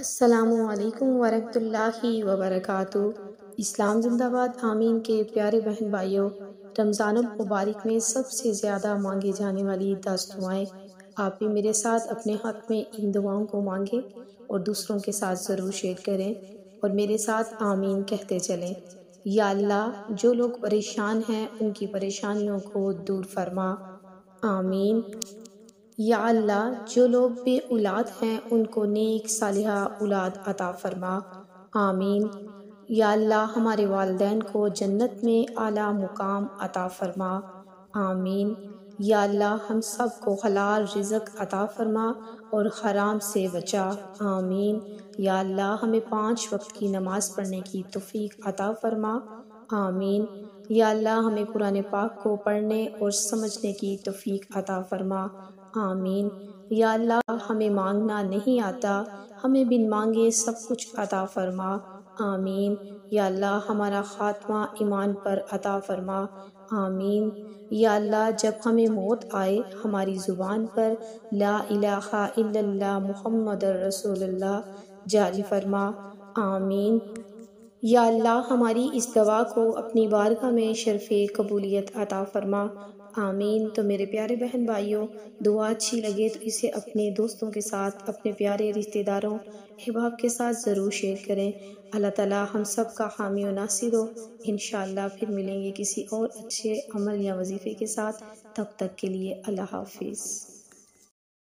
السلام علیکم ورحمۃ اللہ وبرکاتہ۔ اسلام زندہ باد۔ آمین کے پیارے بہن بھائیوں، رمضان المبارک میں سب سے زیادہ مانگے جانے والی 10 دعائیں، آپ بھی میرے ساتھ اپنے حق میں ان دعاؤں کو مانگیں اور دوسروں کے ساتھ ضرور شیئر کریں اور میرے ساتھ آمین کہتے چلیں۔ یا اللہ، جو لوگ پریشان ہیں ان کی پریشانیوں کو دور فرما، آمین۔ یا اللہ، جو لوگ بے اولاد ہیں ان کو نیک صالحہ اولاد عطا فرما، آمین۔ یا اللہ، ہمارے والدین کو جنت میں اعلیٰ مقام عطا فرما، آمین۔ یا اللہ، ہم سب کو حلال رزق عطا فرما اور حرام سے بچا، آمین۔ یا اللہ، ہمیں 5 وقت کی نماز پڑھنے کی توفیق عطا فرما، آمین۔ یا اللہ، ہمیں قرآن پاک کو پڑھنے اور سمجھنے کی توفیق عطا فرما، آمین۔ یا اللہ، ہمیں مانگنا نہیں آتا، ہمیں بن مانگے سب کچھ عطا فرما، آمین۔ یا اللہ، ہمارا خاتمہ ایمان پر عطا فرما، آمین۔ یا اللہ، جب ہمیں موت آئے ہماری زبان پر لا الہ الا اللہ محمد رسول اللہ جاری فرما، آمین۔ یا اللہ، ہماری اس دعا کو اپنی بارگاہ میں شرف قبولیت عطا فرما، آمین۔ تو میرے پیارے بہن بھائیوں، دعا اچھی لگے تو اسے اپنے دوستوں کے ساتھ، اپنے پیارے رشتہ داروں، احباب کے ساتھ ضرور شیئر کریں۔ اللہ تعالی ہم سب کا حامی و ناصر ہو۔ انشاءاللہ پھر ملیں گے کسی اور اچھے عمل یا وظیفے کے ساتھ، تب تک کے لیے اللہ حافظ۔